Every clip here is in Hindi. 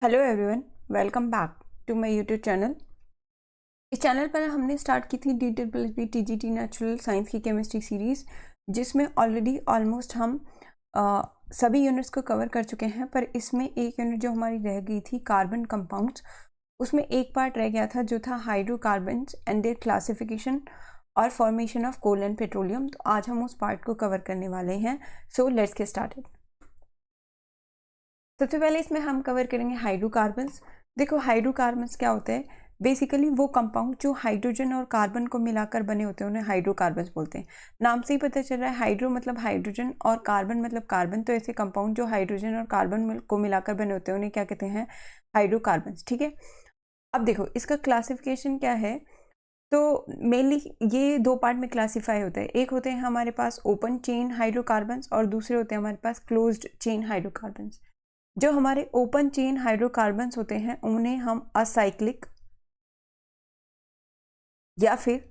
Hello everyone, welcome back to my YouTube channel. इस चैनल पर हमने स्टार्ट की थी DTEL plus B TGT natural science की केमिस्ट्री सीरीज़, जिसमें ऑलरेडी ऑलमोस्ट हम सभी यूनिट्स को कवर कर चुके हैं। पर इसमें एक यूनिट जो हमारी रह गई थी कार्बन कंपाउंड्स, उसमें एक पार्ट रह गया था जो था हाइड्रोकार्बन्स एंड देयर क्लासिफिकेशन और formation of coal and petroleum. तो आज हम उस पार्ट को कवर करने वाले हैं। So let's get started. सबसे पहले इसमें हम कवर करेंगे हाइड्रोकार्बन्स। देखो, हाइड्रोकार्बन्स क्या होते हैं? बेसिकली वो कंपाउंड जो हाइड्रोजन और कार्बन को मिलाकर बने होते हैं उन्हें हाइड्रोकार्बन्स बोलते हैं। नाम से ही पता चल रहा है, हाइड्रो मतलब हाइड्रोजन और कार्बन मतलब कार्बन। तो ऐसे कंपाउंड जो हाइड्रोजन और कार्बन को मिलाकर बने होते हैं उन्हें क्या कहते हैं? हाइड्रोकार्बन्स। ठीक है, अब देखो इसका क्लासिफिकेशन क्या है। तो मेनली ये दो पार्ट में क्लासीफाई होता है। एक होते हैं हमारे पास ओपन चेन हाइड्रोकार्बन्स और दूसरे होते हैं हमारे पास क्लोज्ड चेन हाइड्रोकार्बन्स। जो हमारे ओपन चेन हाइड्रोकार्बन्स होते हैं उन्हें हम असाइक्लिक या फिर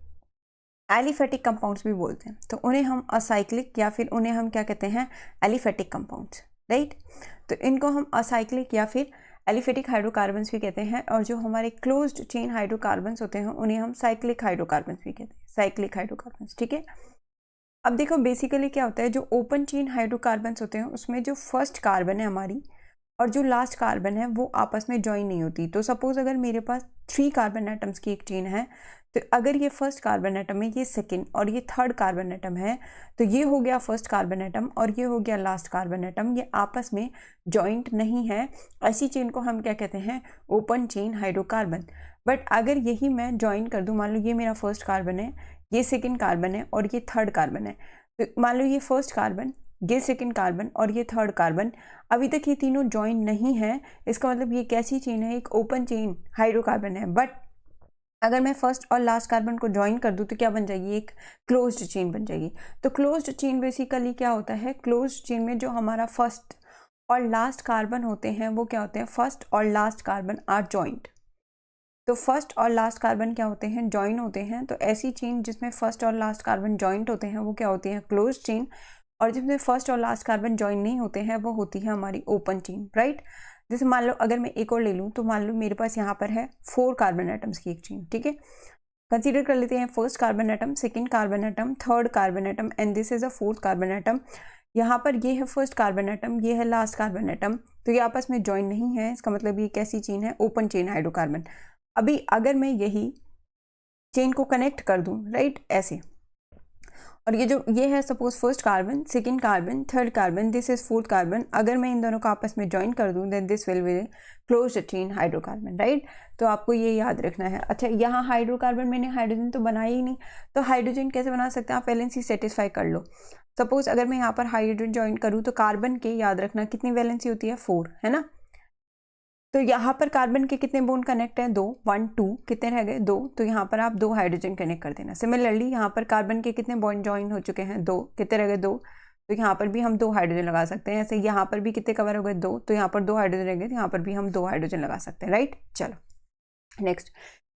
एलिफेटिक कंपाउंड्स भी बोलते हैं। तो उन्हें हम असाइक्लिक या फिर उन्हें हम क्या कहते हैं? Aliphatic compounds, right. तो इनको हम असाइक्लिक या फिर एलिफेटिक हाइड्रोकार्बन्स भी कहते हैं। और जो हमारे क्लोज्ड चेन हाइड्रोकार्बन्स होते हैं उन्हें हम साइक्लिक हाइड्रोकार्बन्स भी कहते हैं, साइक्लिक हाइड्रोकार्बन्स। ठीक है, अब देखो बेसिकली क्या होता है, जो ओपन चेन हाइड्रोकार्बन्स होते हैं उसमें जो फर्स्ट कार्बन है हमारी और जो लास्ट कार्बन है वो आपस में ज्वाइन नहीं होती। तो सपोज अगर मेरे पास 3 कार्बन एटम्स की एक चेन है, तो अगर ये फर्स्ट कार्बन एटम है, ये सेकंड और ये थर्ड कार्बन एटम है, तो ये हो गया फर्स्ट कार्बन एटम और ये हो गया लास्ट कार्बन एटम, ये आपस में जॉइंट नहीं है। ऐसी चेन को हम क्या कहते हैं? Open chain hydrocarbon. बट अगर यही मैं ज्वाइन कर दूं, मान लो ये मेरा फर्स्ट कार्बन है, ये सेकेंड कार्बन है और ये थर्ड कार्बन है। तो मान लो ये फर्स्ट कार्बन, ये सेकेंड कार्बन और ये थर्ड कार्बन, अभी तक ये तीनों ज्वाइन नहीं है। इसका मतलब ये कैसी चेन है? एक ओपन चेन हाइड्रोकार्बन है। बट अगर मैं फर्स्ट और लास्ट कार्बन को ज्वाइन कर दूं तो क्या बन जाएगी? एक क्लोज्ड चेन बन जाएगी। तो क्लोज्ड चेन बेसिकली क्या होता है? क्लोज्ड चेन में जो हमारा फर्स्ट और लास्ट कार्बन होते हैं वो क्या होते हैं? फर्स्ट और लास्ट कार्बन आर जॉइंट। तो फर्स्ट और लास्ट कार्बन क्या होते हैं? ज्वाइन होते हैं। तो ऐसी चेन जिसमें फर्स्ट और लास्ट कार्बन ज्वाइंट होते हैं वो क्या होती है? Closed chain. और जिसमें फर्स्ट और लास्ट कार्बन ज्वाइन नहीं होते हैं वो होती है हमारी ओपन चेन, राइट। जैसे मान लो अगर मैं एक और ले लूँ, तो मान लो मेरे पास यहाँ पर है 4 कार्बन एटम्स की एक चेन। ठीक है, कंसीडर कर लेते हैं first carbon atom, second carbon atom, third carbon atom and this is a fourth carbon atom. यहाँ पर ये है फर्स्ट कार्बन एटम, ये है लास्ट कार्बन एटम। तो ये आपस में ज्वाइन नहीं है। इसका मतलब ये कैसी चेन है? Open chain hydrocarbon. अभी अगर मैं यही चेन को कनेक्ट कर दूं, राइट, ऐसे, और ये है suppose first carbon, second carbon, third carbon, this is fourth carbon. अगर मैं इन दोनों को आपस में ज्वाइन कर दूं then this will be closed chain hydrocarbon, right. तो आपको ये याद रखना है। अच्छा, यहाँ हाइड्रोकार्बन मैंने हाइड्रोजन तो बनाया ही नहीं, तो हाइड्रोजन कैसे बना सकते हैं? आप वैलेंसी सेटिस्फाई कर लो। सपोज अगर मैं यहाँ पर हाइड्रोजन ज्वाइन करूँ तो कार्बन के, याद रखना, कितनी वैलेंसी होती है? 4, है ना। तो यहाँ पर कार्बन के कितने बॉन्ड कनेक्ट हैं? 2, 1, 2, कितने रह गए? 2। तो यहाँ पर आप 2 हाइड्रोजन कनेक्ट कर देना। सिमिलरली यहाँ पर कार्बन के कितने बॉन्ड ज्वाइन हो चुके हैं? 2, कितने रह गए? 2। तो यहाँ पर भी हम 2 हाइड्रोजन लगा सकते हैं। ऐसे यहाँ पर भी कितने कवर हो गए? 2। तो यहाँ पर 2 हाइड्रोजन रह गए, तो यहाँ पर भी हम 2 हाइड्रोजन लगा सकते हैं, राइट। चलो नेक्स्ट,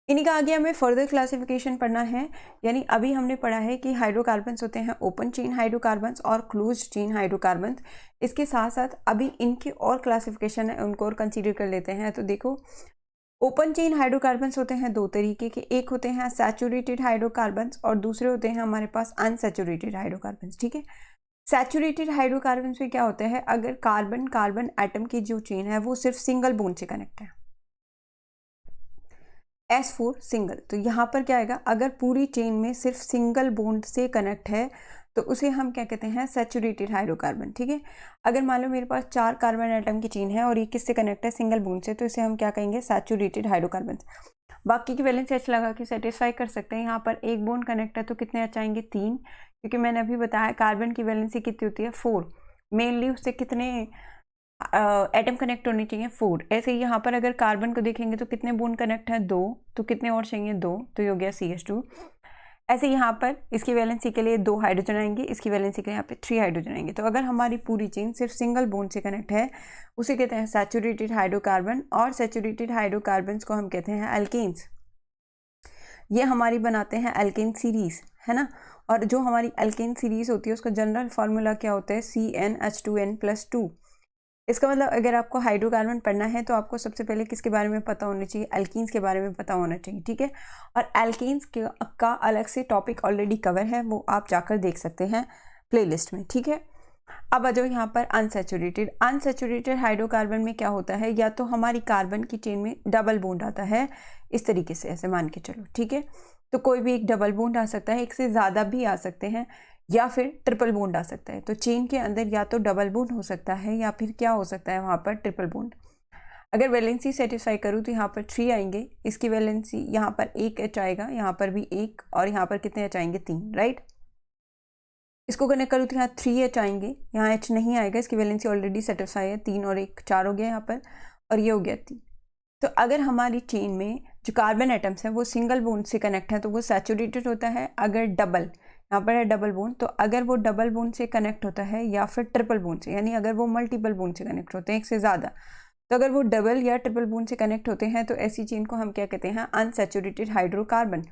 इन्हीं का आगे हमें फर्दर क्लासिफिकेशन पढ़ना है। यानी अभी हमने पढ़ा है कि हाइड्रोकार्बन्स होते हैं ओपन चेन हाइड्रोकार्बन्स और क्लोज्ड चेन हाइड्रोकार्बन्स। इसके साथ साथ अभी इनकी और क्लासिफिकेशन है, उनको और कंसीडर कर लेते हैं। तो देखो, ओपन चेन हाइड्रोकार्बन्स होते हैं 2 तरीके के। एक होते हैं सैचुरेटेड हाइड्रोकार्बन्स और दूसरे होते हैं हमारे पास अनसैचुरेटेड हाइड्रोकार्बन्स। ठीक है, सैचुरेटेड हाइड्रोकार्बन्स में क्या होता है? अगर कार्बन कार्बन एटम की जो चेन है वो सिर्फ सिंगल बॉन्ड से कनेक्ट है, S4 सिंगल। तो यहाँ पर क्या आएगा? अगर पूरी चेन में सिर्फ सिंगल बॉन्ड से कनेक्ट है तो उसे हम क्या कहते हैं? Saturated hydrocarbon. ठीक है, अगर मान लो मेरे पास 4 कार्बन एटम की चेन है और ये किससे कनेक्ट है? सिंगल बॉन्ड से, तो इसे हम क्या कहेंगे? Saturated hydrocarbon. बाकी की वैलेंसी एच लगा के सेटिस्फाई कर सकते हैं। यहाँ पर एक बॉन्ड कनेक्ट है तो कितने एच आएंगे? 3, क्योंकि मैंने अभी बताया कार्बन की वैलेंसी कितनी होती है? 4। मेनली उससे कितने एटम कनेक्ट होने चाहिए? 4। ऐसे ही यहाँ पर अगर कार्बन को देखेंगे तो कितने बॉन्ड कनेक्ट हैं? 2। तो कितने और चाहिए? 2। तो ये हो गया CH2। ऐसे यहाँ पर इसकी वैलेंसी के लिए 2 हाइड्रोजन आएंगे, इसकी वैलेंसी के लिए यहाँ पे 3 हाइड्रोजन आएंगे। तो अगर हमारी पूरी चेन सिर्फ सिंगल बॉन्ड से कनेक्ट है उसे कहते हैं सैचुरेटेड हाइड्रोकार्बन। और सैचुरेटेड हाइड्रोकार्बन्स को हम कहते हैं एल्केन्स। ये हमारी बनाते हैं एल्केन सीरीज, है ना। और जो हमारी एल्केन सीरीज होती है उसका जनरल फार्मूला क्या होता है? CnH2n+2। इसका मतलब अगर आपको हाइड्रोकार्बन पढ़ना है तो आपको सबसे पहले किसके बारे में पता होना चाहिए, एल्कीन्स के बारे में पता होना चाहिए, ठीक है। और एल्कीन्स का अलग से टॉपिक ऑलरेडी कवर है, वो आप जाकर देख सकते हैं प्लेलिस्ट में, ठीक है। अब आ जाओ यहाँ पर अनसैचुरेटेड हाइड्रोकार्बन में क्या होता है, या तो हमारी कार्बन की चेन में डबल बॉन्ड आता है इस तरीके से, ऐसे मान के चलो, ठीक है। तो कोई भी एक डबल बॉन्ड आ सकता है, एक से ज़्यादा भी आ सकते हैं, या फिर ट्रिपल बॉन्ड आ सकता है। तो चेन के अंदर या तो डबल बॉन्ड हो सकता है या फिर क्या हो सकता है वहाँ पर, ट्रिपल बॉन्ड। अगर वैलेंसी सेटिस्फाई करूँ तो यहाँ पर 3 आएंगे, इसकी वैलेंसी यहाँ पर 1 एच आएगा, यहाँ पर भी 1, और यहाँ पर कितने एच आएंगे, 3, राइट। इसको कनेक्ट करूँ तो यहाँ 3 एच आएंगे, यहाँ एच नहीं आएगा, इसकी वैलेंसी ऑलरेडी सेटिस्फाई है, 3 और 1 4 हो गया यहाँ पर, और ये हो गया 3। तो अगर हमारी चेन में जो कार्बन एटम्स हैं वो सिंगल बॉन्ड से कनेक्ट है तो वो सैचुरेटेड होता है। अगर डबल, यहाँ पर है डबल बॉन्ड, तो अगर वो डबल बॉन्ड से कनेक्ट होता है या फिर ट्रिपल बॉन्ड से, यानी अगर वो मल्टीपल बॉन्ड से कनेक्ट होते हैं एक से ज़्यादा, तो अगर वो डबल या ट्रिपल बॉन्ड से कनेक्ट होते हैं तो ऐसी चेन को हम क्या कहते हैं, अनसैचुरेटेड हाइड्रोकार्बन।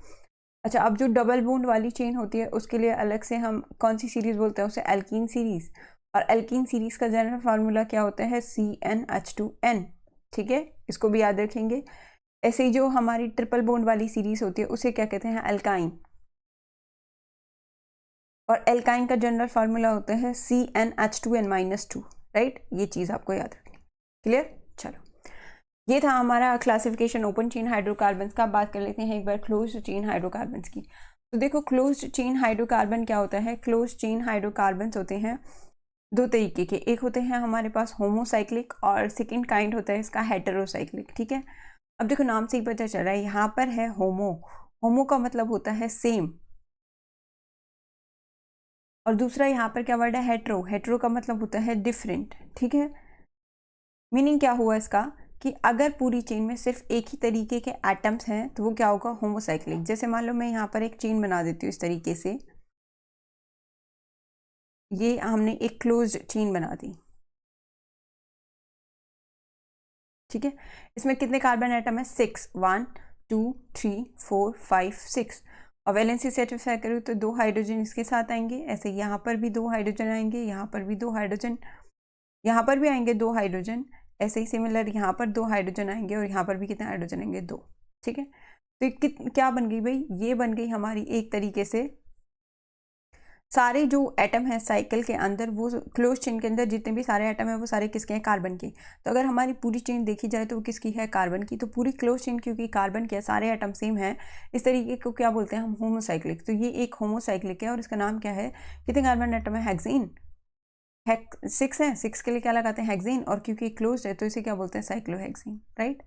अच्छा, अब जो डबल बॉन्ड वाली चेन होती है उसके लिए अलग से हम कौन सी सीरीज बोलते हैं, उसे एल्कीन सीरीज। और एल्कीन सीरीज का जनरल फार्मूला क्या होता है, CnH2n, ठीक है, इसको भी याद रखेंगे। ऐसे ही जो हमारी ट्रिपल बॉन्ड वाली सीरीज होती है उसे क्या कहते हैं, एल्काइन। और एल्काइन का जनरल फार्मूला होता है CnH2n-2, राइट। ये चीज़ आपको याद रखनी, क्लियर। चलो, ये था हमारा क्लासिफिकेशन ओपन चेन हाइड्रोकार्बन्स का। बात कर लेते हैं एक बार क्लोज्ड चेन हाइड्रोकार्बन्स की। तो देखो, क्लोज्ड चेन हाइड्रोकार्बन क्या होता है, क्लोज्ड चेन हाइड्रोकार्बन्स होते हैं दो तरीके के, एक होते हैं हमारे पास होमोसाइक्लिक, और सेकेंड काइंड होता है इसका हेटेरोसाइक्लिक, ठीक है। अब देखो, नाम से ही पता चल रहा है, यहाँ पर है होमो, होमो का मतलब होता है सेम, और दूसरा यहाँ पर क्या वर्ड है, हेट्रो, हेट्रो का मतलब होता है डिफरेंट, ठीक है। मीनिंग क्या हुआ इसका, कि अगर पूरी चेन में सिर्फ एक ही तरीके के एटम्स हैं तो वो क्या होगा, होमोसाइक्लिक। जैसे मान लो मैं यहाँ पर एक चेन बना देती हूँ इस तरीके से, ये हमने एक क्लोज्ड चेन बना दी, ठीक है। इसमें कितने कार्बन एटम है, 6, 1 2 3 4 5 6। और वैलेंसी सेटिस्फाई करूँ तो 2 हाइड्रोजन इसके साथ आएंगे, ऐसे यहाँ पर भी 2 हाइड्रोजन आएंगे, यहाँ पर भी 2 हाइड्रोजन, यहाँ पर भी आएंगे 2 हाइड्रोजन, ऐसे ही सिमिलर यहाँ पर 2 हाइड्रोजन आएंगे, और यहाँ पर भी कितने हाइड्रोजन आएंगे, 2, ठीक है। तो क्या बन गई भाई, ये बन गई हमारी एक तरीके से सारे जो एटम हैं साइकिल के अंदर, वो क्लोज चेन के अंदर जितने भी सारे एटम हैं वो सारे किसके हैं, कार्बन के। तो अगर हमारी पूरी चेन देखी जाए तो वो किसकी है, कार्बन की। तो पूरी क्लोज चेन क्योंकि कार्बन के सारे एटम सेम है, इस तरीके को क्या बोलते हैं हम, होमोसाइक्लिक। तो ये एक होमोसाइक्लिक है, और इसका नाम क्या है, कितने कार्बन एटम है, हेक्सेन, 6 है, 6 के लिए क्या लगाते हैं, हेक्सेन, और क्योंकि क्लोज है तो इसे क्या बोलते हैं, साइक्लोहेक्सेन, राइट।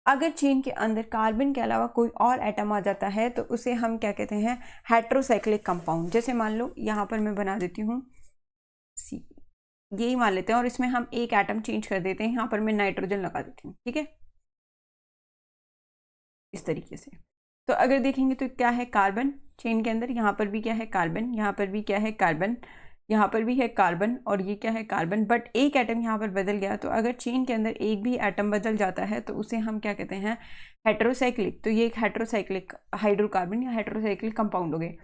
अगर चेन के अंदर कार्बन के अलावा कोई और एटम आ जाता है तो उसे हम क्या कहते हैं, हेट्रोसाइक्लिक कंपाउंड। जैसे मान लो यहाँ पर मैं बना देती हूँ सी, यही मान लेते हैं, और इसमें हम एक एटम चेंज कर देते हैं, यहाँ पर मैं नाइट्रोजन लगा देती हूँ, ठीक है, इस तरीके से। तो अगर देखेंगे तो क्या है, कार्बन चेन के अंदर, यहाँ पर भी क्या है, कार्बन, यहाँ पर भी क्या है, कार्बन, यहाँ पर भी है कार्बन, और ये क्या है, कार्बन। बट एक एटम यहाँ पर बदल गया, तो अगर चेन के अंदर एक भी एटम बदल जाता है तो उसे हम क्या कहते हैं, हेट्रोसाइक्लिक। तो ये एक हेट्रोसाइक्लिक हाइड्रोकार्बन या हेट्रोसाइक्लिक कंपाउंड हो गए।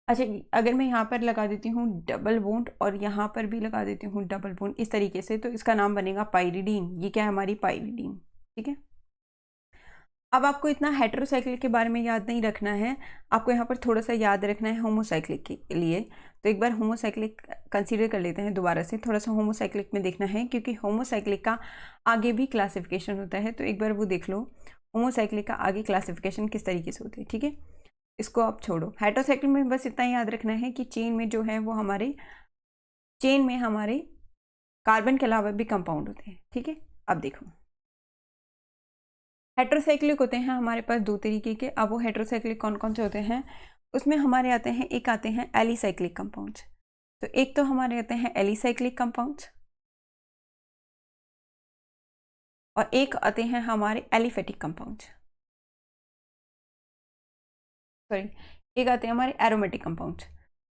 अच्छा, अगर मैं यहाँ पर लगा देती हूँ डबल बॉन्ड, और यहाँ पर भी लगा देती हूँ डबल बॉन्ड इस तरीके से, तो इसका नाम बनेगा पाइरिडीन। ये क्या है, हमारी पाइरिडीन, ठीक है। अब आपको इतना हेट्रोसाइक्लिक के बारे में याद नहीं रखना है, आपको यहाँ पर थोड़ा सा याद रखना है होमोसाइक्लिक के लिए। तो एक बार होमोसाइक्लिक कंसीडर कर लेते हैं दोबारा से, थोड़ा सा होमोसाइक्लिक में देखना है, क्योंकि होमोसाइक्लिक का आगे भी क्लासिफिकेशन होता है। तो एक बार वो देख लो, होमोसाइक्लिक का आगे क्लासिफिकेशन किस तरीके से होती है, ठीक है। इसको आप छोड़ो, हेट्रोसाइक्लिक में बस इतना याद रखना है कि चेन में जो है वो हमारे चेन में हमारे कार्बन के अलावा भी कंपाउंड होते हैं, ठीक है। अब देखो, हेट्रोसाइक्लिक होते हैं हमारे पास दो तरीके के। अब वो हेट्रोसाइक्लिक कौन कौन से होते हैं, उसमें हमारे आते हैं, एक आते हैं एलिसाइक्लिक कंपाउंड्स। तो एक तो हमारे आते हैं एलिसाइक्लिक कंपाउंड्स, और एक आते हैं हमारे एलिफेटिक कंपाउंड्स, सॉरी, एक आते हैं हमारे एरोमेटिक कंपाउंड्स।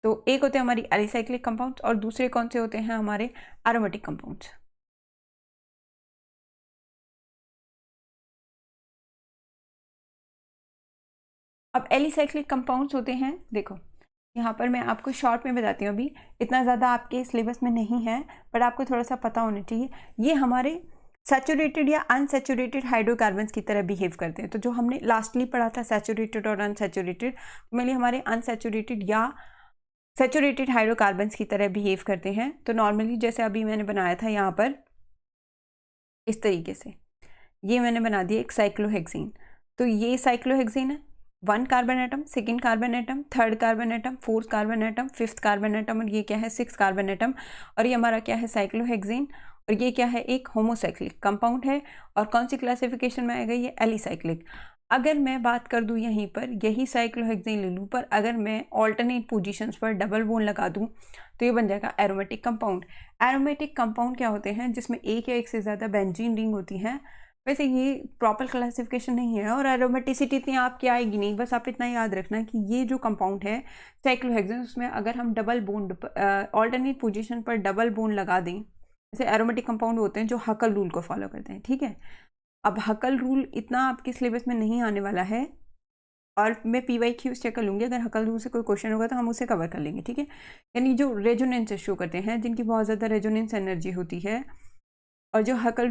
तो एक होते हैं हमारी एलिसाइक्लिक कंपाउंड्स, और दूसरे कौन से होते हैं, हमारे एरोमेटिक कंपाउंड्स। अब एलिसाइक्लिक कंपाउंड्स होते हैं, देखो यहाँ पर मैं आपको शॉर्ट में बताती हूँ, अभी इतना ज़्यादा आपके सिलेबस में नहीं है, बट आपको थोड़ा सा पता होना चाहिए। ये हमारे सैचुरेटेड या अनसैचुरेटेड हाइड्रोकार्बन्स की तरह बिहेव करते हैं। तो जो हमने लास्टली पढ़ा था सैचुरेटेड और अनसैचुरेटेड, मेनली हमारे अनसैचुरेटेड या सैचुरेटेड हाइड्रोकार्बन्स की तरह बिहेव करते हैं। तो नॉर्मली जैसे अभी मैंने बनाया था यहाँ पर इस तरीके से, ये मैंने बना दिया एक साइक्लोहेक्सेन। तो ये साइक्लोहेक्सेन है, 1 carbon atom, second carbon atom, third carbon atom, fourth carbon atom, fifth carbon atom, और ये क्या है 6 कार्बन एटम, और ये हमारा क्या है साइक्लोहेक्सेन। और ये क्या है एक होमोसाइक्लिक कंपाउंड है, और कौन सी क्लासिफिकेशन में आएगा ये एलिसाइक्लिक। अगर मैं बात कर दूं यहीं पर यही साइक्लोहेक्सेन ले लूँ, पर अगर मैं ऑल्टरनेट पोजीशंस पर डबल बॉन्ड लगा दूं तो ये बन जाएगा एरोमेटिक कंपाउंड। एरोमेटिक कंपाउंड क्या होते हैं जिसमें एक या एक से ज़्यादा बेंजीन रिंग होती हैं। वैसे ये प्रॉपर क्लासिफिकेशन नहीं है और एरोमेटिसिटी इतनी आपकी आएगी नहीं, बस आप इतना याद रखना कि ये जो कंपाउंड है साइक्लोहेक्सेन, उसमें अगर हम डबल बॉन्ड ऑल्टरनेट पोजीशन पर डबल बॉन्ड लगा दें, जैसे एरोमेटिक कंपाउंड होते हैं जो हकल रूल को फॉलो करते हैं, ठीक है। अब हकल रूल इतना आपके सिलेबस में नहीं आने वाला है, और मैं PYQs चेक कर लूँगी, अगर हकल रूल से कोई क्वेश्चन होगा तो हम उसे कवर कर लेंगे, ठीक है। यानी जो रेजोनेंस शो करते हैं, जिनकी बहुत ज़्यादा रेजोनेंस एनर्जी होती है और जो हकल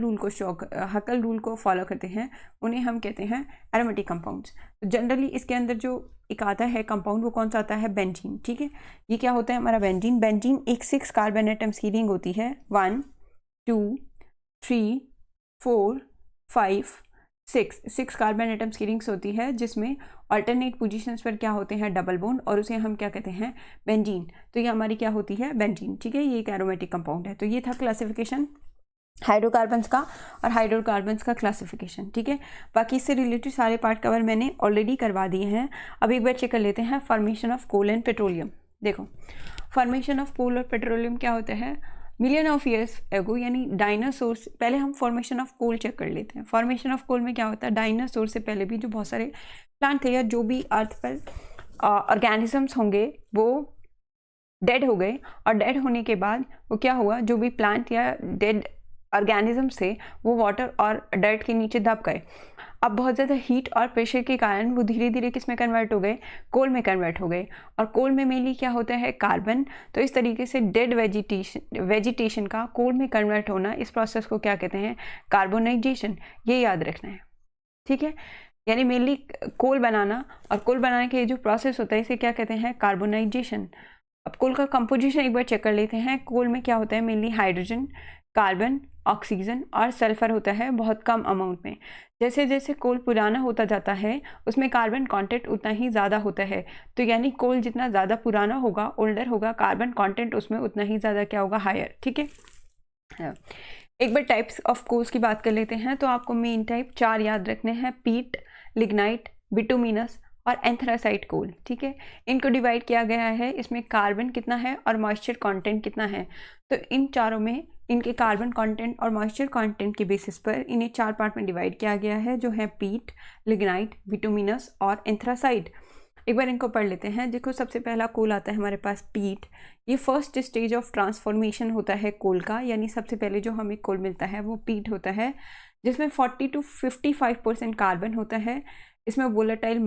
रूल को फॉलो करते हैं, उन्हें हम कहते हैं एरोमेटिक कंपाउंड्स। तो जनरली इसके अंदर जो एक आता है कंपाउंड, वो कौन सा आता है बेंजीन, ठीक है। ये क्या होता है हमारा बेंजीन। बेंजीन एक 6 कार्बन एटम्स की रिंग होती है, 1 2 3 4 5 6 कार्बन एटम्स की रिंग्स होती है, जिसमें अल्टरनेट पोजीशंस पर क्या होते हैं डबल बॉन्ड, और उसे हम क्या कहते हैं बेंजीन। तो ये हमारी क्या होती है बेंजीन, ठीक है। ये एक एरोमेटिक कंपाउंड है। तो ये था क्लासिफिकेशन हाइड्रोकार्बन्स का और हाइड्रोकार्बन्स का क्लासिफिकेशन, ठीक है। बाकी इससे रिलेटेड सारे पार्ट कवर मैंने ऑलरेडी करवा दिए हैं। अब एक बार चेक कर लेते हैं formation of coal and petroleum. देखो फॉर्मेशन ऑफ कोल और पेट्रोलियम क्या होता है, मिलियन ऑफ ईयर्स एगो, यानी डायनासोर्स। पहले हम फॉर्मेशन ऑफ कोल चेक कर लेते हैं। फॉर्मेशन ऑफ कोल में क्या होता है, डायनासोर से पहले भी जो बहुत सारे प्लांट थे या जो भी अर्थ पर ऑर्गेनिजम्स होंगे वो डेड हो गए, और डेड होने के बाद वो क्या हुआ, जो भी प्लांट या डेड ऑर्गेनिजम्स थे वो वाटर और डर्ट के नीचे दब गए। अब बहुत ज़्यादा हीट और प्रेशर के कारण वो धीरे धीरे किस में कन्वर्ट हो गए, कोल में कन्वर्ट हो गए। और कोल में मेनली क्या होता है कार्बन। तो इस तरीके से डेड वेजिटेशन का कोल में कन्वर्ट होना, इस प्रोसेस को क्या कहते हैं कार्बोनाइजेशन। ये याद रखना है, ठीक है। यानी मेनली कोल बनाना, और कोल बनाने के जो प्रोसेस होता है इसे क्या कहते हैं कार्बोनाइजेशन। अब कोल का कंपोजिशन एक बार चेक कर लेते हैं। कोल में क्या होता है मेनली हाइड्रोजन, कार्बन, ऑक्सीजन और सल्फर होता है बहुत कम अमाउंट में। जैसे जैसे कोल पुराना होता जाता है उसमें कार्बन कंटेंट उतना ही ज़्यादा होता है। तो यानी कोल जितना ज़्यादा पुराना होगा, ओल्डर होगा, कार्बन कंटेंट उसमें उतना ही ज़्यादा क्या होगा हायर, ठीक है। एक बार टाइप्स ऑफ कोल्स की बात कर लेते हैं। तो आपको मेन टाइप 4 याद रखने हैं, पीट, लिग्नाइट, बिटुमिनस और एंथ्रासाइट कोल, ठीक है। इनको डिवाइड किया गया है, इसमें कार्बन कितना है और मॉइस्चर कंटेंट कितना है। तो इन चारों में इनके कार्बन कंटेंट और मॉइस्चर कंटेंट के बेसिस पर इन्हें 4 पार्ट में डिवाइड किया गया है, जो है पीट, लिग्नाइट, बिटुमिनस और एंथ्रासाइट। एक बार इनको पढ़ लेते हैं। देखो सबसे पहला कोल आता है हमारे पास पीट। ये फर्स्ट स्टेज ऑफ ट्रांसफॉर्मेशन होता है कोल का, यानी सबसे पहले जो हमें कोल मिलता है वो पीट होता है, जिसमें 40 to 55% कार्बन होता है। इसमें वोलेटाइल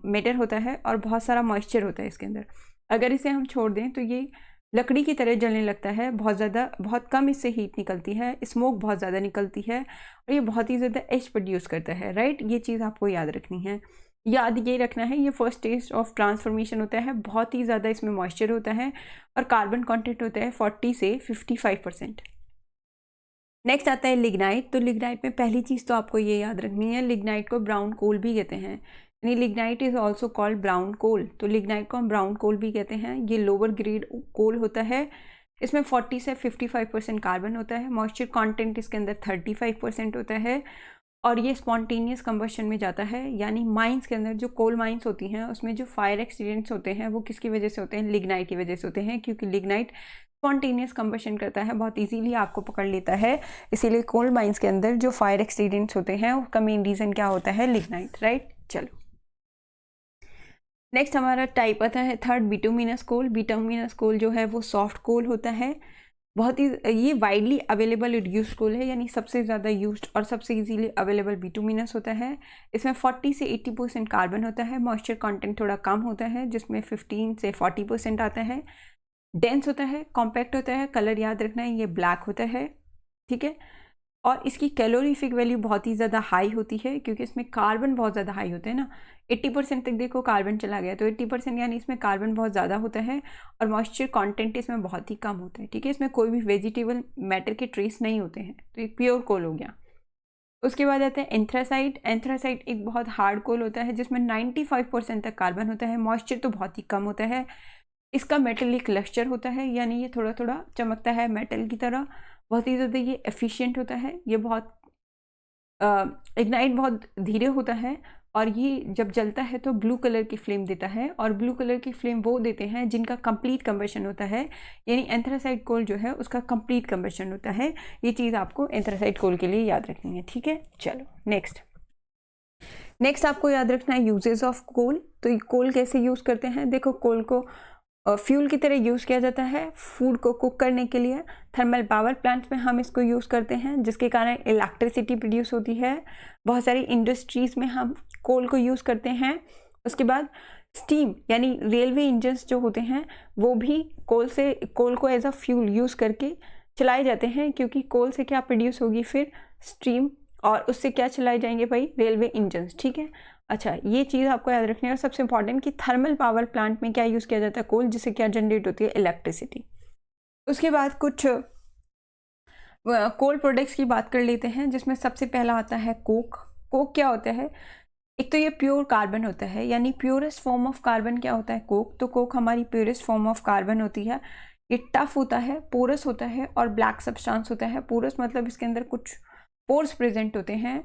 मैटर होता है और बहुत सारा मॉइस्चर होता है इसके अंदर। अगर इसे हम छोड़ दें तो ये लकड़ी की तरह जलने लगता है, बहुत कम इससे हीट निकलती है, स्मोक बहुत ज़्यादा निकलती है, और ये बहुत ही ज़्यादा एच प्रोड्यूस करता है, राइट। ये चीज़ आपको याद रखनी है, याद ये रखना है। ये फर्स्ट स्टेज ऑफ ट्रांसफॉर्मेशन होता है, बहुत ही ज़्यादा इसमें मॉइस्चर होता है और कार्बन कंटेंट होता है 40 से 55%। नेक्स्ट आता है लिग्नाइट। तो लिग्नाइट में पहली चीज़ तो आपको ये याद रखनी है, लिग्नाइट को ब्राउन कोल भी कहते हैं, यानी lignite is also called brown coal. तो लिग्नाइट को हम ब्राउन कोल भी कहते हैं। ये लोअर ग्रेड कोल होता है, इसमें 40 से 55% कार्बन होता है, मॉइस्चर कंटेंट इसके अंदर 35% होता है, और ये स्पॉन्टेनियस कंबशन में जाता है। यानी माइंस के अंदर जो कोल माइंस होती हैं उसमें जो फायर एक्सीडेंट्स होते हैं वो किसकी वजह से होते हैं, लिग्नाइट की वजह से होते हैं, क्योंकि लिग्नाइट स्पॉन्टेनियस कंबशन करता है, बहुत इजीली आपको पकड़ लेता है। इसीलिए कोल माइंस के अंदर जो फायर एक्सीडेंट्स होते हैं उसका मेन रीज़न क्या होता है, लिग्नाइट, राइट। चलो नेक्स्ट हमारा टाइप आता है थर्ड बिटुमिनस कोल। बिटुमिनस कोल जो है वो सॉफ्ट कोल होता है, बहुत ही ये वाइडली अवेलेबल रिड्यूस्ड कोल है, यानी सबसे ज़्यादा यूज्ड और सबसे इजीली अवेलेबल बिटुमिनस होता है। इसमें 40 से 80% कार्बन होता है। मॉइस्चर कंटेंट थोड़ा कम होता है, जिसमें 15 से 40% आता है। डेंस होता है, कॉम्पैक्ट होता है, कलर याद रखना है ये ब्लैक होता है, ठीक है। और इसकी कैलोरीफिक वैल्यू बहुत ही ज़्यादा हाई होती है, क्योंकि इसमें कार्बन बहुत ज़्यादा हाई होते हैं ना। 80% तक देखो कार्बन चला गया, तो 80% यानी इसमें कार्बन बहुत ज़्यादा होता है और मॉइस्चर कंटेंट इसमें बहुत ही कम होता है, ठीक है। इसमें कोई भी वेजिटेबल मैटर के ट्रेस नहीं होते हैं, तो ये प्योर कोल हो गया। उसके बाद आता है एंथ्रासाइट। एंथ्रासाइट एक बहुत हार्ड कोल होता है, जिसमें 95% तक कार्बन होता है, मॉइस्चर तो बहुत ही कम होता है। इसका मेटलिक लस्टर होता है, यानी ये थोड़ा थोड़ा चमकता है मेटल की तरह। बहुत ही ज़्यादा ये एफिशिएंट होता है। ये बहुत इग्नाइट बहुत धीरे होता है, और ये जब जलता है तो ब्लू कलर की फ्लेम देता है, और ब्लू कलर की फ्लेम वो देते हैं जिनका कंप्लीट कंबशन होता है, यानी एंथ्रासाइट कोल जो है उसका कंप्लीट कंबशन होता है। ये चीज़ आपको एंथ्रासाइट कोल के लिए याद रखनी है, ठीक है। चलो नेक्स्ट आपको याद रखना है यूजेस ऑफ कोल। तो ये कोल कैसे यूज़ करते हैं, देखो कोल को फ्यूल की तरह यूज़ किया जाता है फूड को कुक करने के लिए। थर्मल पावर प्लांट्स में हम इसको यूज़ करते हैं, जिसके कारण इलेक्ट्रिसिटी प्रोड्यूस होती है। बहुत सारी इंडस्ट्रीज़ में हम कोल को यूज़ करते हैं। उसके बाद स्टीम, यानी रेलवे इंजन्स जो होते हैं वो भी कोल को एज अ फ्यूल यूज़ करके चलाए जाते हैं, क्योंकि कोल से क्या प्रोड्यूस होगी फिर स्टीम, और उससे क्या चलाए जाएंगे भाई, रेलवे इंजन्स, ठीक है। अच्छा, ये चीज़ आपको याद रखनी है। और सबसे इंपॉर्टेंट कि थर्मल पावर प्लांट में क्या यूज़ किया जाता है, कोल, जिससे क्या जनरेट होती है, इलेक्ट्रिसिटी। उसके बाद कुछ कोल प्रोडक्ट्स की बात कर लेते हैं, जिसमें सबसे पहला आता है कोक। कोक क्या होता है, एक तो ये प्योर कार्बन होता है, यानी प्योरेस्ट फॉर्म ऑफ कार्बन क्या होता है, कोक। तो कोक हमारी प्योरेस्ट फॉर्म ऑफ कार्बन होती है। ये टफ होता है, पोरस होता है और ब्लैक सब्सटेंस होता है। पोरस मतलब इसके अंदर कुछ पोर्स प्रेजेंट होते हैं,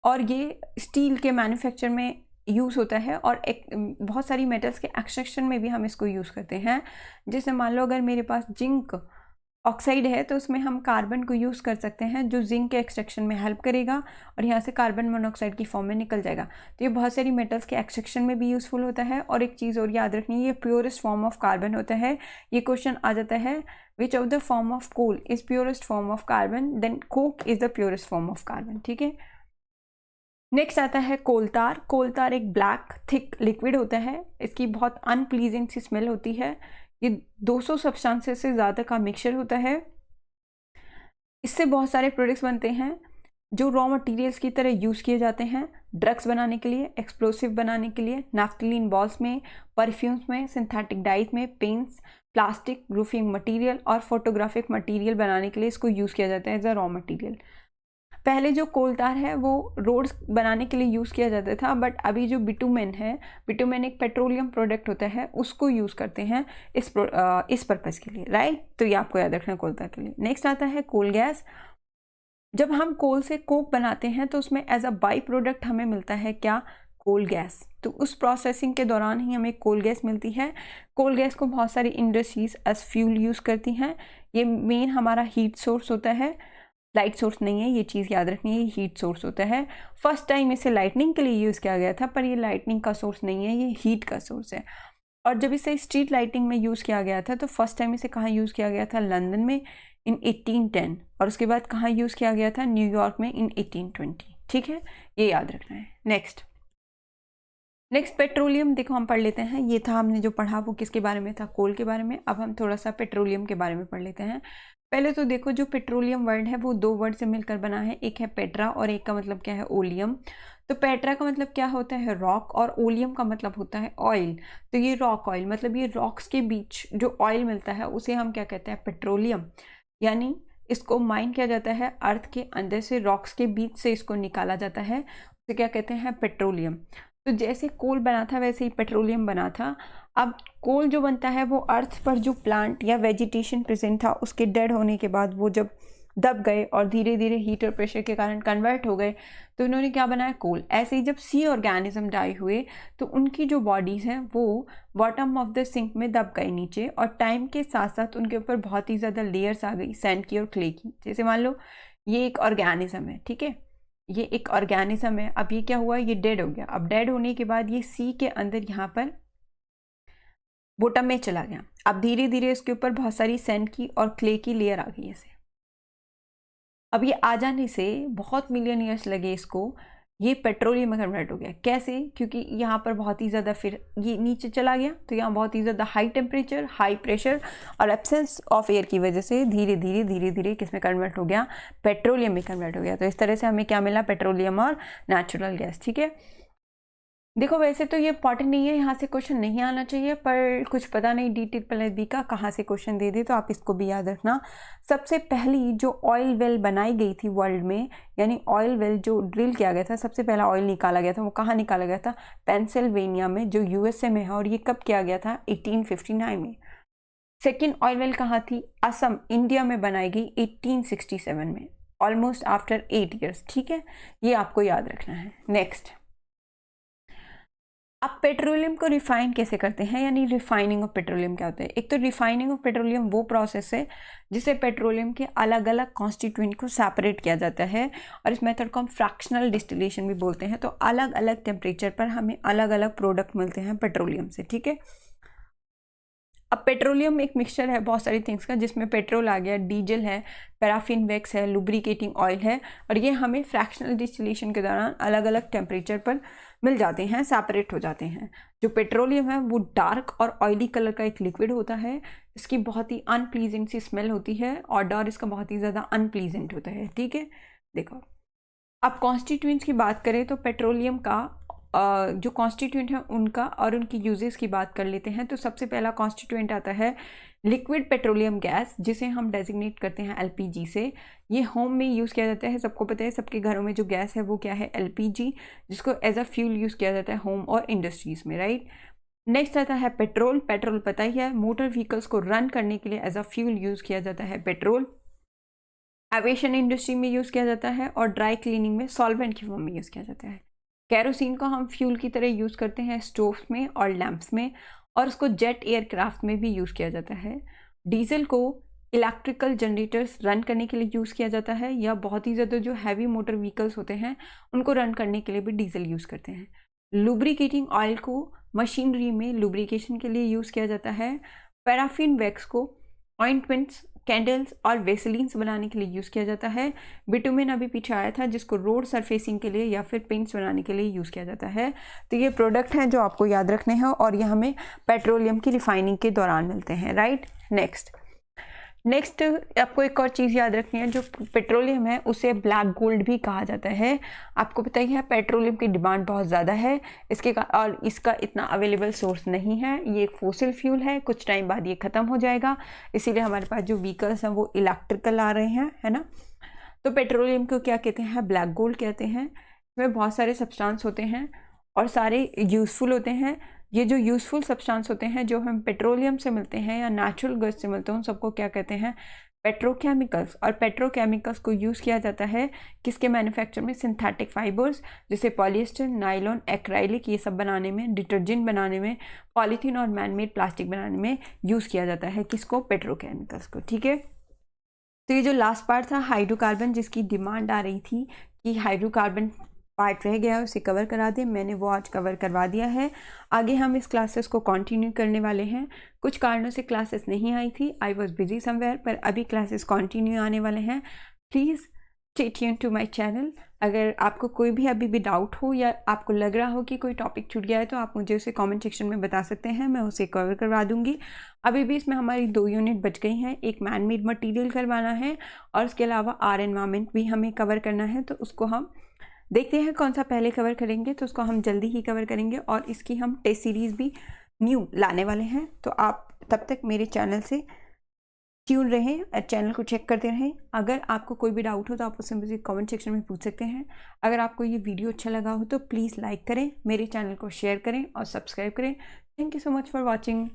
और ये स्टील के मैन्युफैक्चर में यूज़ होता है, और एक बहुत सारी मेटल्स के एक्सट्रैक्शन में भी हम इसको यूज़ करते हैं। जैसे मान लो अगर मेरे पास जिंक ऑक्साइड है, तो उसमें हम कार्बन को यूज़ कर सकते हैं, जो जिंक के एक्सट्रैक्शन में हेल्प करेगा, और यहाँ से कार्बन मोनोऑक्साइड की फॉर्म में निकल जाएगा। तो ये बहुत सारी मेटल्स के एक्सट्रैक्शन में भी यूज़फुल होता है। और एक चीज़ और याद रखनी है, ये प्योरेस्ट फॉर्म ऑफ कार्बन होता है। ये क्वेश्चन आ जाता है, which of the form of coal is purest form of carbon, then coke is the purest form of carbon, ठीक है। नेक्स्ट आता है कोलतार। कोलतार एक ब्लैक थिक लिक्विड होता है। इसकी बहुत अनप्लीजेंट सी स्मेल होती है। ये 200 सब्सटेंसेस से ज़्यादा का मिक्सचर होता है। इससे बहुत सारे प्रोडक्ट्स बनते हैं जो रॉ मटेरियल्स की तरह यूज़ किए जाते हैं, ड्रग्स बनाने के लिए, एक्सप्लोसिव बनाने के लिए, नैफ्थलीन बॉल्स में, परफ्यूम्स में, सिंथेटिक डाइज में, पेंट्स, प्लास्टिक, रूफिंग मटेरियल और फोटोग्राफिक मटेरियल बनाने के लिए इसको यूज़ किया जाता है एज अ रॉ मटेरियल। पहले जो कोलतार है वो रोड्स बनाने के लिए यूज़ किया जाता था, बट अभी जो बिटुमेन है, बिटुमेन एक पेट्रोलियम प्रोडक्ट होता है, उसको यूज़ करते हैं इस पर्पज़ के लिए, राइट। तो ये आपको याद रखना है कोलतार के लिए। नेक्स्ट आता है कोल गैस। जब हम कोल से कोक बनाते हैं तो उसमें एज अ बाई प्रोडक्ट हमें मिलता है क्या, कोल गैस। तो उस प्रोसेसिंग के दौरान ही हमें कोल गैस मिलती है। कोल गैस को बहुत सारी इंडस्ट्रीज एज फ्यूल यूज़ करती हैं। ये मेन हमारा हीट सोर्स होता है, लाइट सोर्स नहीं है, ये चीज़ याद रखनी है, ये हीट सोर्स होता है। फर्स्ट टाइम इसे लाइटनिंग के लिए यूज़ किया गया था, पर ये लाइटनिंग का सोर्स नहीं है, ये हीट का सोर्स है। और जब इसे स्ट्रीट लाइटिंग में यूज़ किया गया था, तो फर्स्ट टाइम इसे कहाँ यूज़ किया गया था, लंदन में इन 1810, और उसके बाद कहाँ यूज़ किया गया था, न्यूयॉर्क में इन 1820, ठीक है, ये याद रखना है। नेक्स्ट पेट्रोलियम, देखो हम पढ़ लेते हैं। ये था हमने जो पढ़ा वो किसके बारे में था, कोल के बारे में। अब हम थोड़ा सा पेट्रोलियम के बारे में पढ़ लेते हैं। पहले तो देखो जो पेट्रोलियम वर्ड है वो दो वर्ड से मिलकर बना है, एक है पेट्रा और एक का मतलब क्या है, ओलियम। तो पेट्रा का मतलब क्या होता है, रॉक, और ओलियम का मतलब होता है ऑयल। तो ये रॉक ऑयल, मतलब ये रॉक्स के बीच जो ऑयल मिलता है उसे हम क्या कहते हैं, पेट्रोलियम। यानी इसको माइन किया जाता है अर्थ के अंदर से, रॉक्स के बीच से इसको निकाला जाता है, उसे क्या कहते हैं, पेट्रोलियम। तो जैसे कोल बना था वैसे ही पेट्रोलियम बना था। अब कोल जो बनता है वो अर्थ पर जो प्लांट या वेजिटेशन प्रेजेंट था उसके डेड होने के बाद वो जब दब गए और धीरे धीरे हीट और प्रेशर के कारण कन्वर्ट हो गए, तो इन्होंने क्या बनाया, कोल। ऐसे ही जब सी ऑर्गेनिज्म डाई हुए तो उनकी जो बॉडीज़ हैं वो बॉटम ऑफ द सिंक में दब गए नीचे, और टाइम के साथ साथ उनके ऊपर बहुत ही ज़्यादा लेयर्स आ गई सैंड की और क्ले की। जैसे मान लो ये एक ऑर्गेनिज्म है, ठीक है, ये एक ऑर्गेनिज्म है। अब ये क्या हुआ, ये डेड हो गया। अब डेड होने के बाद ये सी के अंदर यहाँ पर बॉटम में चला गया। अब धीरे धीरे इसके ऊपर बहुत सारी सैंड की और क्ले की लेयर आ गई ऐसे। अब ये आ जाने से बहुत मिलियन ईयर्स लगे इसको, ये पेट्रोलियम में कन्वर्ट हो गया। कैसे? क्योंकि यहाँ पर बहुत ही ज़्यादा फिर ये नीचे चला गया, तो यहाँ बहुत ही ज़्यादा हाई टेम्परेचर, हाई प्रेशर और एब्सेंस ऑफ एयर की वजह से धीरे धीरे किस में कन्वर्ट हो गया? पेट्रोलियम में कन्वर्ट हो गया। तो इस तरह से हमें क्या मिला? पेट्रोलियम और नेचुरल गैस। ठीक है, देखो वैसे तो ये इंपॉर्टेंट नहीं है, यहाँ से क्वेश्चन नहीं आना चाहिए, पर कुछ पता नहीं डी प्लस बी का कहाँ से क्वेश्चन दे दे, तो आप इसको भी याद रखना। सबसे पहली जो ऑयल वेल बनाई गई थी वर्ल्ड में, यानी ऑयल वेल जो ड्रिल किया गया था, सबसे पहला ऑयल निकाला गया था, वो कहाँ निकाला गया था? पेंसिल्वेनिया में, जो यूएसए में है। और ये कब किया गया था? 1859 में। सेकेंड ऑयल वेल कहाँ थी? असम, इंडिया में बनाई गई 1867 में, ऑलमोस्ट आफ्टर 8 ईयर्स। ठीक है, ये आपको याद रखना है। नेक्स्ट, अब पेट्रोलियम को रिफाइन कैसे करते हैं, यानी रिफाइनिंग ऑफ पेट्रोलियम क्या होता है? एक तो रिफाइनिंग ऑफ पेट्रोलियम वो प्रोसेस है जिसे पेट्रोलियम के अलग अलग कॉन्स्टिट्यूएंट को सेपरेट किया जाता है, और इस मेथड को हम फ्रैक्शनल डिस्टिलेशन भी बोलते हैं। तो अलग अलग टेम्परेचर पर हमें अलग अलग प्रोडक्ट मिलते हैं पेट्रोलियम से। ठीक है, अब पेट्रोलियम एक मिक्सचर है बहुत सारी थिंग्स का, जिसमें पेट्रोल आ गया, डीजल है, पैराफिन वैक्स है, लुब्रिकेटिंग ऑयल है, और ये हमें फ्रैक्शनल डिस्टिलेशन के दौरान अलग अलग टेम्परेचर पर मिल जाते हैं, सेपरेट हो जाते हैं। जो पेट्रोलियम है वो डार्क और ऑयली कलर का एक लिक्विड होता है, इसकी बहुत ही अनप्लीजेंट सी स्मेल होती है, ऑर्डर इसका बहुत ही ज़्यादा अनप्लीजेंट होता है। ठीक है, देखो अब कॉन्स्टिट्यूएंट्स की बात करें तो पेट्रोलियम का जो कॉन्स्टिट्यूएंट है उनका और उनकी यूजेस की बात कर लेते हैं। तो सबसे पहला कॉन्स्टिट्यूएंट आता है लिक्विड पेट्रोलियम गैस, जिसे हम डेजिग्नेट करते हैं एलपीजी से। ये होम में यूज़ किया जाता है, सबको पता है, सबके घरों में जो गैस है वो क्या है? एलपीजी, जिसको एज अ फ्यूल यूज़ किया जाता है होम और इंडस्ट्रीज़ में, राइट। नेक्स्ट आता है पेट्रोल। पेट्रोल पता ही है, मोटर व्हीकल्स को रन करने के लिए एज अ फ्यूल यूज़ किया जाता है पेट्रोल। एविएशन इंडस्ट्री में यूज़ किया जाता है, और ड्राई क्लीनिंग में सॉल्वेंट की फॉर्म में यूज़ किया जाता है। कैरोसिन को हम फ्यूल की तरह यूज़ करते हैं स्टोव्स में और लैंप्स में, और उसको जेट एयरक्राफ्ट में भी यूज़ किया जाता है। डीजल को इलेक्ट्रिकल जनरेटर्स रन करने के लिए यूज़ किया जाता है, या बहुत ही ज़्यादा जो हैवी मोटर व्हीकल्स होते हैं उनको रन करने के लिए भी डीजल यूज़ करते हैं। लुब्रिकेटिंग ऑयल को मशीनरी में लुब्रिकेशन के लिए यूज़ किया जाता है। पैराफिन वैक्स को ऑइंटमेंट्स, कैंडल्स और वेसलिन्स बनाने के लिए यूज़ किया जाता है। बिटुमेन अभी पीछे आया था, जिसको रोड सरफेसिंग के लिए या फिर पेंट्स बनाने के लिए यूज़ किया जाता है। तो ये प्रोडक्ट हैं जो आपको याद रखने हैं, और ये हमें पेट्रोलियम की रिफाइनिंग के दौरान मिलते हैं, राइट। नेक्स्ट आपको एक और चीज़ याद रखनी है, जो पेट्रोलियम है उसे ब्लैक गोल्ड भी कहा जाता है। आपको पता ही है पेट्रोलियम की डिमांड बहुत ज़्यादा है और इसका इतना अवेलेबल सोर्स नहीं है। ये एक फोसिल फ्यूल है, कुछ टाइम बाद ये ख़त्म हो जाएगा, इसीलिए हमारे पास जो व्हीकल्स हैं वो इलेक्ट्रिकल आ रहे हैं, है ना। तो पेट्रोलियम को क्या कहते हैं? ब्लैक गोल्ड कहते हैं। इसमें बहुत सारे सब्सटेंस होते हैं और सारे यूज़फुल होते हैं। ये जो यूज़फुल सब्सटेंस होते हैं जो हम पेट्रोलियम से मिलते हैं या नेचुरल गैस से मिलते हैं, उन सबको क्या कहते हैं? पेट्रोकेमिकल्स। और पेट्रोकेमिकल्स को यूज़ किया जाता है किसके मैन्युफैक्चर में? सिंथेटिक फाइबर्स, जैसे पॉलिएस्टर, नायलॉन, एक्राइलिक, ये सब बनाने में, डिटर्जेंट बनाने में, पॉलीथीन और मैनमेड प्लास्टिक बनाने में यूज़ किया जाता है किसको? पेट्रोकेमिकल्स को। ठीक है, तो ये जो लास्ट पार्ट था हाइड्रोकार्बन, जिसकी डिमांड आ रही थी कि हाइड्रोकार्बन पार्ट रह गया उसे कवर करा दें, मैंने वो आज कवर करवा दिया है। आगे हम इस क्लासेस को कंटिन्यू करने वाले हैं। कुछ कारणों से क्लासेस नहीं आई थी, आई वॉज बिजी समवेयर, पर अभी क्लासेस कंटिन्यू आने वाले हैं। Please stay tune to my channel. अगर आपको कोई भी अभी भी डाउट हो या आपको लग रहा हो कि कोई टॉपिक छूट गया है, तो आप मुझे उसे कमेंट सेक्शन में बता सकते हैं, मैं उसे कवर करवा दूंगी। अभी भी इसमें हमारी 2 यूनिट बच गई हैं, एक मैनमेड मटेरियल करवाना है और उसके अलावा आर एनवायरमेंट भी हमें कवर करना है। तो उसको हम देखते हैं कौन सा पहले कवर करेंगे, तो उसको हम जल्दी ही कवर करेंगे, और इसकी हम टेस्ट सीरीज़ भी न्यू लाने वाले हैं। तो आप तब तक मेरे चैनल से ट्यून रहें, चैनल को चेक करते रहें। अगर आपको कोई भी डाउट हो तो आप उससे मुझे कमेंट सेक्शन में पूछ सकते हैं। अगर आपको ये वीडियो अच्छा लगा हो तो प्लीज़ लाइक करें, मेरे चैनल को शेयर करें और सब्सक्राइब करें। Thank you so much for watching.